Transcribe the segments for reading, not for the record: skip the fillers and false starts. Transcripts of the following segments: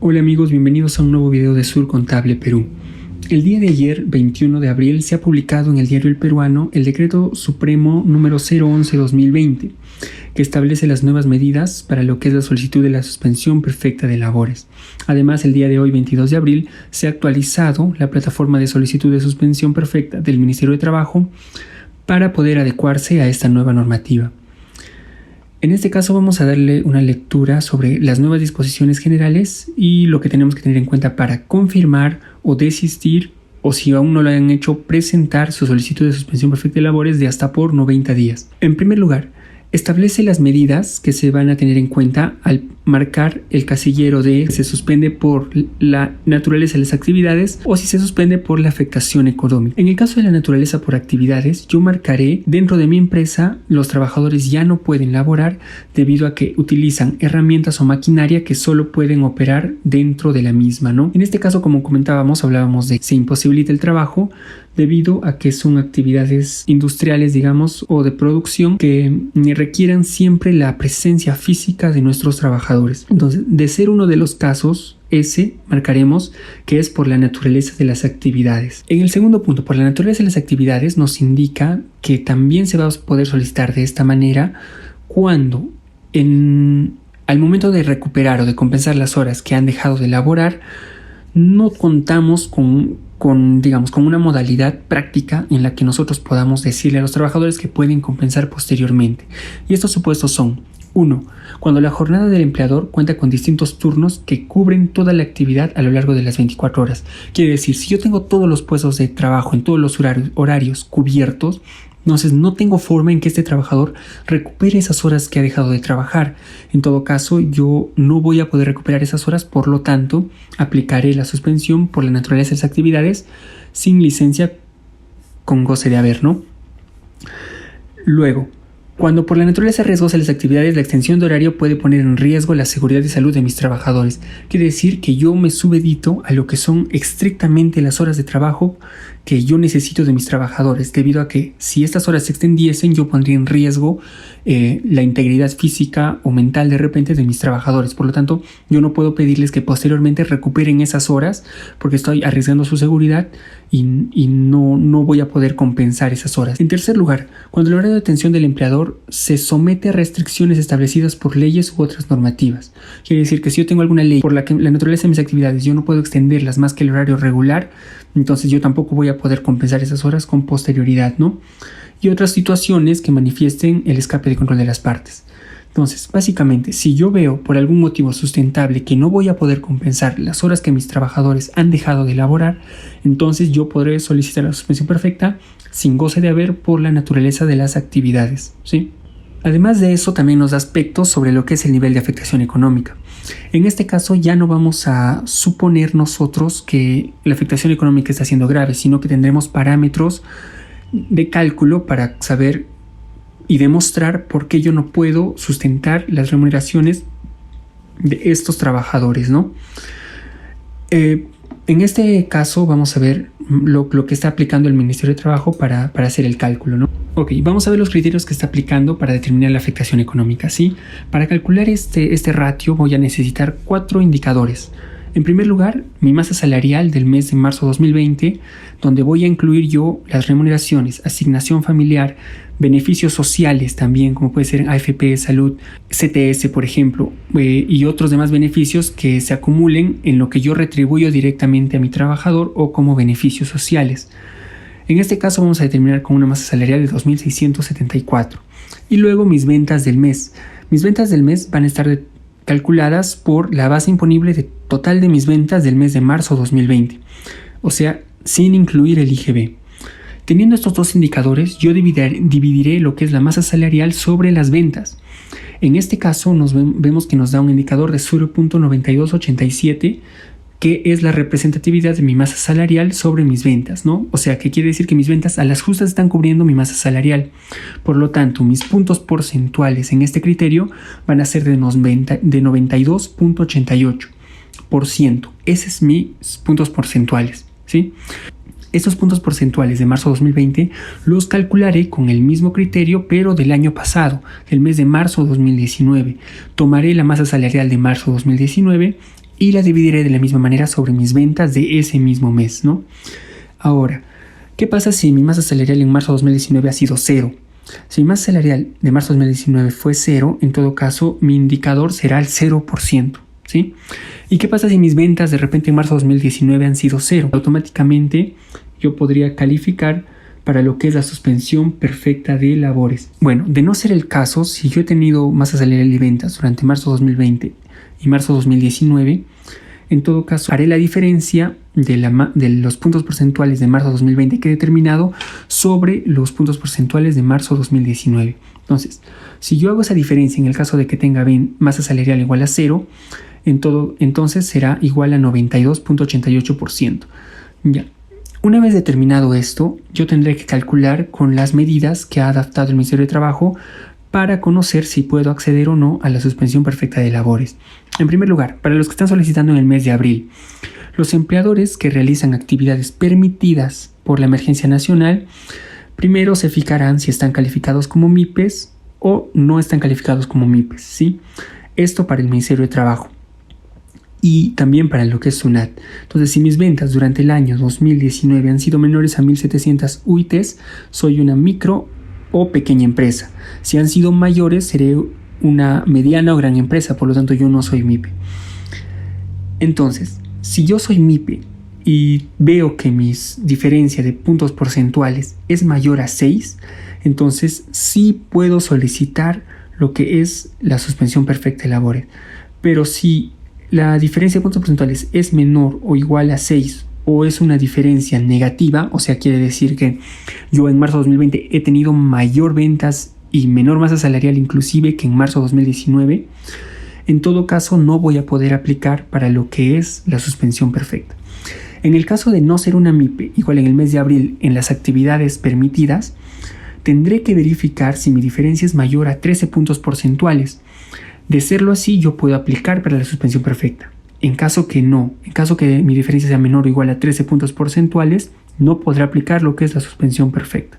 Hola amigos, bienvenidos a un nuevo video de Sur Contable Perú. El día de ayer, 21 de abril, se ha publicado en el diario El Peruano el Decreto Supremo número 011-2020, que establece las nuevas medidas para lo que es la solicitud de la suspensión perfecta de labores. Además, el día de hoy, 22 de abril, se ha actualizado la plataforma de solicitud de suspensión perfecta del Ministerio de Trabajo para poder adecuarse a esta nueva normativa. En este caso vamos a darle una lectura sobre las nuevas disposiciones generales y lo que tenemos que tener en cuenta para confirmar o desistir, o si aún no lo han hecho, presentar su solicitud de suspensión perfecta de labores de hasta por 90 días. En primer lugar, establece las medidas que se van a tener en cuenta al marcar el casillero de se suspende por la naturaleza de las actividades o si se suspende por la afectación económica. En el caso de la naturaleza por actividades, yo marcaré dentro de mi empresa los trabajadores ya no pueden laborar debido a que utilizan herramientas o maquinaria que solo pueden operar dentro de la misma, ¿no? En este caso, como comentábamos, hablábamos de que se imposibilita el trabajo debido a que son actividades industriales, digamos, o de producción que requieran siempre la presencia física de nuestros trabajadores. Entonces, de ser uno de los casos, ese marcaremos que es por la naturaleza de las actividades. En el segundo punto, por la naturaleza de las actividades, nos indica que también se va a poder solicitar de esta manera cuando al momento de recuperar o de compensar las horas que han dejado de laborar, no contamos con una modalidad práctica en la que nosotros podamos decirle a los trabajadores que pueden compensar posteriormente. Y estos supuestos son: 1. Cuando la jornada del empleador cuenta con distintos turnos que cubren toda la actividad a lo largo de las 24 horas. Quiere decir, si yo tengo todos los puestos de trabajo en todos los horarios cubiertos, entonces no tengo forma en que este trabajador recupere esas horas que ha dejado de trabajar. En todo caso, yo no voy a poder recuperar esas horas, por lo tanto, aplicaré la suspensión por la naturaleza de las actividades sin licencia con goce de haber, ¿no? Luego, cuando por la naturaleza riesgosa de las actividades, la extensión de horario puede poner en riesgo la seguridad y salud de mis trabajadores. Quiere decir que yo me subedito a lo que son estrictamente las horas de trabajo que yo necesito de mis trabajadores, debido a que si estas horas se extendiesen, yo pondría en riesgo la integridad física o mental de repente de mis trabajadores. Por lo tanto, yo no puedo pedirles que posteriormente recuperen esas horas porque estoy arriesgando su seguridad y no voy a poder compensar esas horas. En tercer lugar, cuando el horario de atención del empleador se somete a restricciones establecidas por leyes u otras normativas. Quiere decir que si yo tengo alguna ley por la que la naturaleza de mis actividades yo no puedo extenderlas más que el horario regular, entonces yo tampoco voy a poder compensar esas horas con posterioridad, ¿no? Y otras situaciones que manifiesten el escape de control de las partes. Entonces, básicamente, si yo veo por algún motivo sustentable que no voy a poder compensar las horas que mis trabajadores han dejado de laborar, entonces yo podré solicitar la suspensión perfecta sin goce de haber por la naturaleza de las actividades, ¿sí? Además de eso, también nos da aspectos sobre lo que es el nivel de afectación económica. En este caso ya no vamos a suponer nosotros que la afectación económica está siendo grave, sino que tendremos parámetros de cálculo para saber y demostrar por qué yo no puedo sustentar las remuneraciones de estos trabajadores, ¿no? En este caso vamos a ver lo que está aplicando el Ministerio de Trabajo para hacer el cálculo, ¿no? Ok, vamos a ver los criterios que está aplicando para determinar la afectación económica, ¿sí? Para calcular este ratio voy a necesitar 4 indicadores. En primer lugar, mi masa salarial del mes de marzo 2020, donde voy a incluir yo las remuneraciones, asignación familiar, beneficios sociales también, como puede ser AFP, salud, CTS, por ejemplo, y otros demás beneficios que se acumulen en lo que yo retribuyo directamente a mi trabajador o como beneficios sociales. En este caso vamos a determinar con una masa salarial de 2.674. Y luego mis ventas del mes. Mis ventas del mes van a estar calculadas por la base imponible total de mis ventas del mes de marzo 2020, o sea, sin incluir el IGB. Teniendo estos dos indicadores, yo dividiré lo que es la masa salarial sobre las ventas. En este caso vemos que nos da un indicador de 0.9287, que es la representatividad de mi masa salarial sobre mis ventas, ¿no? O sea, que quiere decir que mis ventas a las justas están cubriendo mi masa salarial. Por lo tanto, mis puntos porcentuales en este criterio van a ser de 92.88%. Esos son mis puntos porcentuales, ¿sí? Estos puntos porcentuales de marzo 2020 los calcularé con el mismo criterio, pero del año pasado, del mes de marzo 2019. Tomaré la masa salarial de marzo 2019 y la dividiré de la misma manera sobre mis ventas de ese mismo mes, ¿no? Ahora, ¿qué pasa si mi masa salarial en marzo de 2019 ha sido 0? Si mi masa salarial de marzo de 2019 fue 0, en todo caso, mi indicador será el 0%, ¿sí? ¿Y qué pasa si mis ventas de repente en marzo de 2019 han sido 0? Automáticamente yo podría calificar para lo que es la suspensión perfecta de labores. Bueno, de no ser el caso, si yo he tenido masa salarial y ventas durante marzo 2020 y marzo 2019, en todo caso haré la diferencia de los puntos porcentuales de marzo 2020 que he determinado sobre los puntos porcentuales de marzo 2019. Entonces, si yo hago esa diferencia en el caso de que tenga masa salarial igual a 0, entonces será igual a 92.88%. Ya. Una vez determinado esto, yo tendré que calcular con las medidas que ha adaptado el Ministerio de Trabajo para conocer si puedo acceder o no a la suspensión perfecta de labores. En primer lugar, para los que están solicitando en el mes de abril, los empleadores que realizan actividades permitidas por la emergencia nacional, primero se fijarán si están calificados como MIPES o no están calificados como MIPES, ¿sí? Esto para el Ministerio de Trabajo. Y también para lo que es SUNAT. Entonces, si mis ventas durante el año 2019 han sido menores a 1.700 UITs, soy una micro o pequeña empresa. Si han sido mayores, seré una mediana o gran empresa, por lo tanto yo no soy MIPE. Entonces, si yo soy MIPE y veo que mi diferencia de puntos porcentuales es mayor a 6, entonces sí puedo solicitar lo que es la suspensión perfecta de labores. Pero si la diferencia de puntos porcentuales es menor o igual a 6 o es una diferencia negativa, o sea, quiere decir que yo en marzo de 2020 he tenido mayor ventas y menor masa salarial inclusive que en marzo de 2019, en todo caso no voy a poder aplicar para lo que es la suspensión perfecta. En el caso de no ser una MIPE, igual en el mes de abril en las actividades permitidas, tendré que verificar si mi diferencia es mayor a 13 puntos porcentuales. De serlo así, yo puedo aplicar para la suspensión perfecta. En caso que no, en caso que mi diferencia sea menor o igual a 13 puntos porcentuales, no podré aplicar lo que es la suspensión perfecta.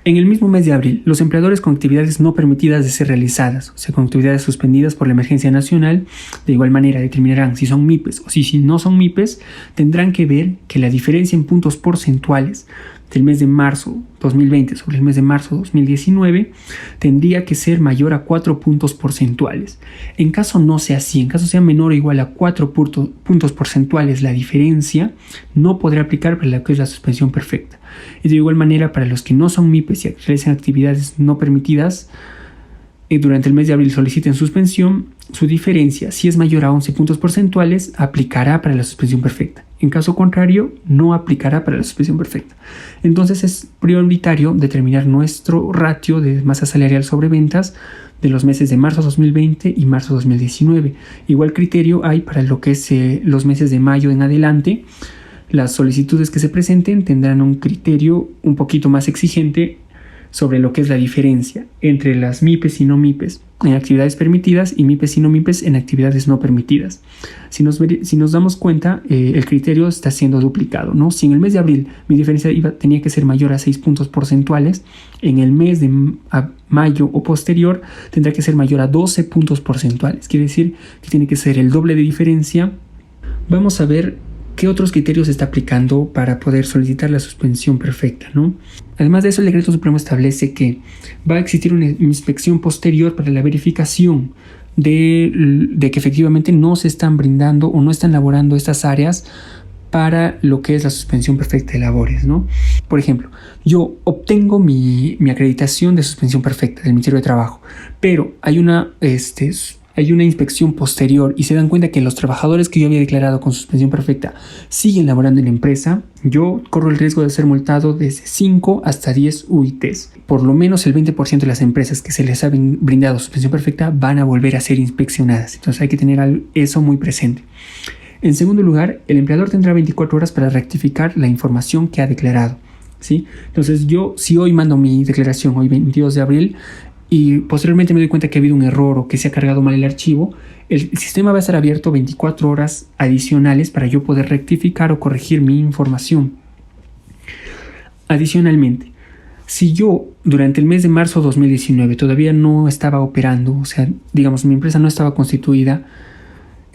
En el mismo mes de abril, los empleadores con actividades no permitidas de ser realizadas, o sea, con actividades suspendidas por la emergencia nacional, de igual manera determinarán si son MIPES o si no son MIPES, tendrán que ver que la diferencia en puntos porcentuales del mes de marzo 2020 sobre el mes de marzo 2019 tendría que ser mayor a 4 puntos porcentuales. En caso no sea así, en caso sea menor o igual a 4 puntos porcentuales la diferencia, no podrá aplicar para lo que es la suspensión perfecta. Y de igual manera para los que no son MIPES y realizan actividades no permitidas durante el mes de abril soliciten suspensión, su diferencia, si es mayor a 11 puntos porcentuales, aplicará para la suspensión perfecta. En caso contrario, no aplicará para la suspensión perfecta. Entonces es prioritario determinar nuestro ratio de masa salarial sobre ventas de los meses de marzo 2020 y marzo 2019. Igual criterio hay para lo que es los meses de mayo en adelante. Las solicitudes que se presenten tendrán un criterio un poquito más exigente sobre lo que es la diferencia entre las MIPES y no MIPES en actividades permitidas y MIPES y no MIPES en actividades no permitidas. Si nos damos cuenta, el criterio está siendo duplicado, ¿no? Si en el mes de abril mi diferencia tenía que ser mayor a 6 puntos porcentuales, en el mes de mayo o posterior tendrá que ser mayor a 12 puntos porcentuales. Quiere decir que tiene que ser el doble de diferencia. Vamos a ver qué otros criterios se está aplicando para poder solicitar la suspensión perfecta, ¿no? Además de eso, el Decreto Supremo establece que va a existir una inspección posterior para la verificación de que efectivamente no se están brindando o no están laborando estas áreas para lo que es la suspensión perfecta de labores, ¿no? Por ejemplo, yo obtengo mi acreditación de suspensión perfecta del Ministerio de Trabajo, pero hay una inspección posterior y se dan cuenta que los trabajadores que yo había declarado con suspensión perfecta siguen laborando en la empresa, yo corro el riesgo de ser multado desde 5 hasta 10 UITs. Por lo menos el 20% de las empresas que se les ha brindado suspensión perfecta van a volver a ser inspeccionadas. Entonces hay que tener eso muy presente. En segundo lugar, el empleador tendrá 24 horas para rectificar la información que ha declarado, ¿sí? Entonces yo, si hoy mando mi declaración, hoy 22 de abril, y posteriormente me doy cuenta que ha habido un error o que se ha cargado mal el archivo, el sistema va a estar abierto 24 horas adicionales para yo poder rectificar o corregir mi información. Adicionalmente, si yo durante el mes de marzo de 2019 todavía no estaba operando, o sea, digamos, mi empresa no estaba constituida,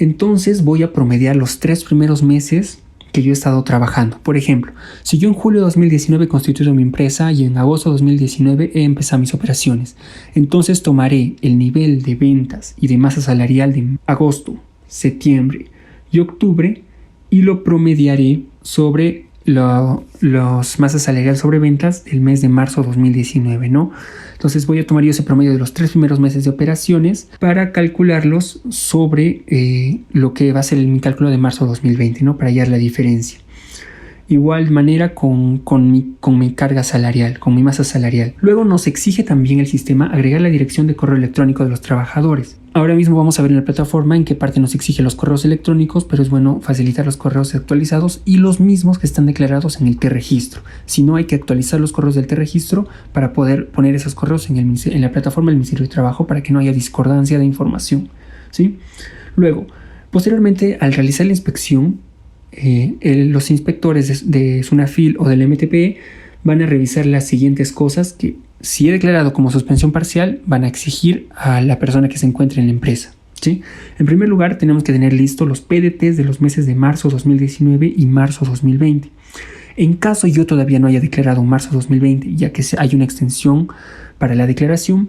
entonces voy a promediar los 3 primeros meses que yo he estado trabajando. Por ejemplo, si yo en julio de 2019 constituyo mi empresa y en agosto de 2019 he empezado mis operaciones, entonces tomaré el nivel de ventas y de masa salarial de agosto, septiembre y octubre y lo promediaré sobre los masas salarial sobre ventas del mes de marzo 2019, ¿no? Entonces voy a tomar yo ese promedio de los 3 primeros meses de operaciones para calcularlos sobre lo que va a ser mi cálculo de marzo 2020, ¿no? Para hallar la diferencia. Igual manera con mi carga salarial, con mi masa salarial. Luego nos exige también el sistema agregar la dirección de correo electrónico de los trabajadores. Ahora mismo vamos a ver en la plataforma en qué parte nos exige los correos electrónicos, pero es bueno facilitar los correos actualizados y los mismos que están declarados en el T-Registro. Si no, hay que actualizar los correos del T-Registro para poder poner esos correos en la plataforma del Ministerio de Trabajo para que no haya discordancia de información, ¿sí? Luego, posteriormente, al realizar la inspección, los inspectores de SUNAFIL o del MTPE van a revisar las siguientes cosas que, si he declarado como suspensión parcial, van a exigir a la persona que se encuentre en la empresa, ¿sí? En primer lugar, tenemos que tener listos los PDTs de los meses de marzo 2019 y marzo 2020. En caso yo todavía no haya declarado marzo 2020, ya que hay una extensión para la declaración,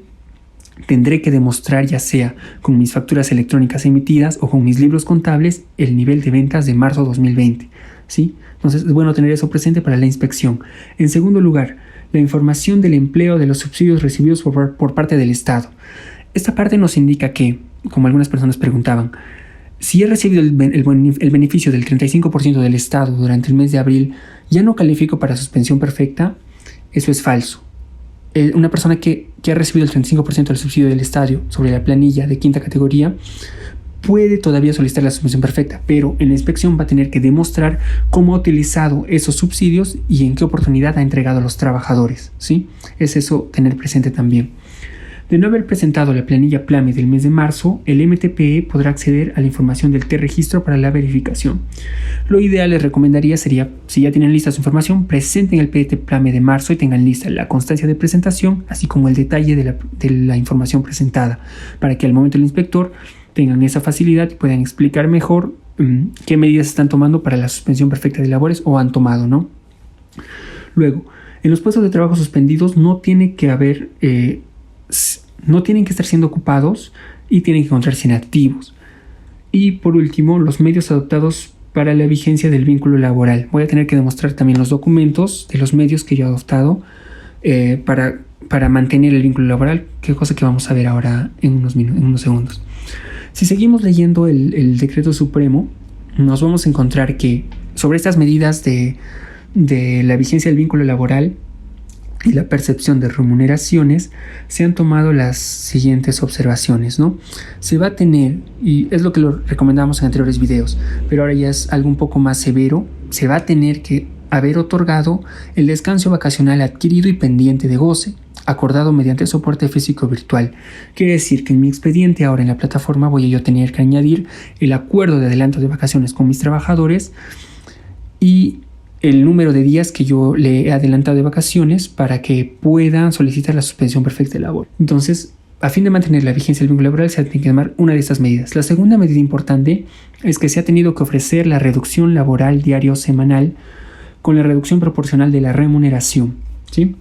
tendré que demostrar, ya sea con mis facturas electrónicas emitidas o con mis libros contables, el nivel de ventas de marzo 2020, ¿sí? Entonces es bueno tener eso presente para la inspección. En segundo lugar, la información del empleo de los subsidios recibidos por parte del Estado. Esta parte nos indica que, como algunas personas preguntaban, si he recibido el beneficio del 35% del Estado durante el mes de abril, ¿ya no califico para suspensión perfecta? Eso es falso. Una persona que ha recibido el 35% del subsidio del Estado sobre la planilla de quinta categoría puede todavía solicitar la suspensión perfecta, pero en la inspección va a tener que demostrar cómo ha utilizado esos subsidios y en qué oportunidad ha entregado a los trabajadores, ¿sí? Es eso tener presente también. De no haber presentado la planilla PLAME del mes de marzo, el MTPE podrá acceder a la información del T-Registro para la verificación. Lo ideal, les recomendaría, sería, si ya tienen lista su información, presenten el PDT PLAME de marzo y tengan lista la constancia de presentación, así como el detalle de la información presentada, para que al momento del inspector tengan esa facilidad y puedan explicar mejor qué medidas están tomando para la suspensión perfecta de labores o han tomado, ¿no? Luego, en los puestos de trabajo suspendidos no tienen que estar siendo ocupados y tienen que encontrarse inactivos. Y por último, los medios adoptados para la vigencia del vínculo laboral. Voy a tener que demostrar también los documentos de los medios que yo he adoptado para mantener el vínculo laboral, que cosa que vamos a ver ahora en unos segundos. Si seguimos leyendo el decreto supremo, nos vamos a encontrar que sobre estas medidas de la vigencia del vínculo laboral y la percepción de remuneraciones, se han tomado las siguientes observaciones, ¿no? Se va a tener, y es lo que lo recomendamos en anteriores videos, pero ahora ya es algo un poco más severo, se va a tener que haber otorgado el descanso vacacional adquirido y pendiente de goce, acordado mediante soporte físico virtual. Quiere decir que en mi expediente ahora en la plataforma voy a yo tener que añadir el acuerdo de adelanto de vacaciones con mis trabajadores y el número de días que yo le he adelantado de vacaciones para que puedan solicitar la suspensión perfecta de labor. Entonces, a fin de mantener la vigencia del vínculo laboral, se tiene que tomar una de estas medidas. La segunda medida importante es que se ha tenido que ofrecer la reducción laboral diario o semanal con la reducción proporcional de la remuneración, ¿sí?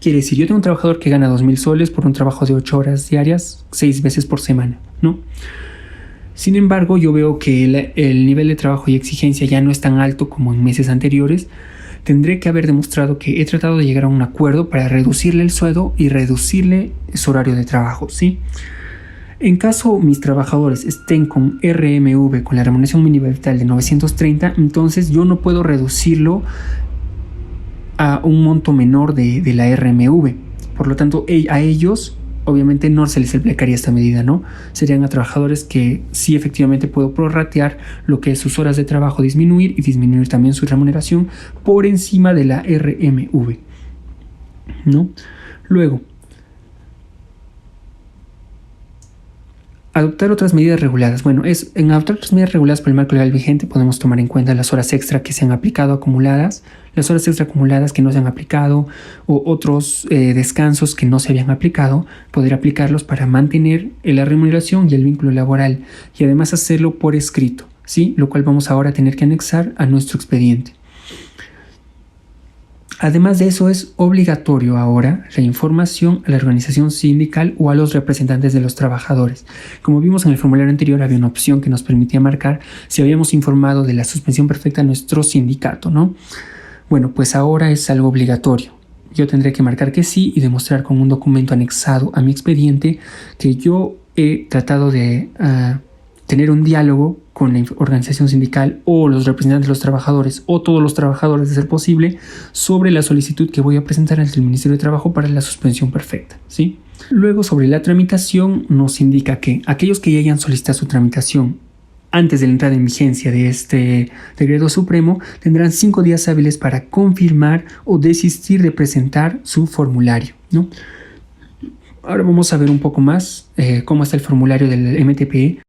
Quiere decir, yo tengo un trabajador que gana 2,000 soles por un trabajo de 8 horas diarias, 6 veces por semana, ¿no? Sin embargo, yo veo que el nivel de trabajo y exigencia ya no es tan alto como en meses anteriores. Tendré que haber demostrado que he tratado de llegar a un acuerdo para reducirle el sueldo y reducirle su horario de trabajo, ¿sí? En caso mis trabajadores estén con RMV, con la remuneración mínima vital de 930, entonces yo no puedo reducirlo a un monto menor de la RMV. Por lo tanto, a ellos obviamente no se les aplicaría esta medida, ¿no? Serían a trabajadores que sí efectivamente puedo prorratear lo que es sus horas de trabajo, disminuir también su remuneración por encima de la RMV, ¿no? Luego, Adoptar otras medidas reguladas. Bueno, en adoptar otras medidas reguladas por el marco legal vigente podemos tomar en cuenta las horas extra que se han aplicado acumuladas, las horas extra acumuladas que no se han aplicado o otros descansos que no se habían aplicado, poder aplicarlos para mantener la remuneración y el vínculo laboral y además hacerlo por escrito, ¿sí? Lo cual vamos ahora a tener que anexar a nuestro expediente. Además de eso, es obligatorio ahora la información a la organización sindical o a los representantes de los trabajadores. Como vimos en el formulario anterior, había una opción que nos permitía marcar si habíamos informado de la suspensión perfecta a nuestro sindicato, ¿no? Bueno, pues ahora es algo obligatorio. Yo tendré que marcar que sí y demostrar con un documento anexado a mi expediente que yo he tratado de tener un diálogo con la organización sindical o los representantes de los trabajadores o todos los trabajadores de ser posible sobre la solicitud que voy a presentar ante el Ministerio de Trabajo para la suspensión perfecta, ¿sí? Luego, sobre la tramitación, nos indica que aquellos que ya hayan solicitado su tramitación antes de la entrada en vigencia de este decreto supremo tendrán 5 días hábiles para confirmar o desistir de presentar su formulario, ¿no? Ahora vamos a ver un poco más cómo está el formulario del MTPE.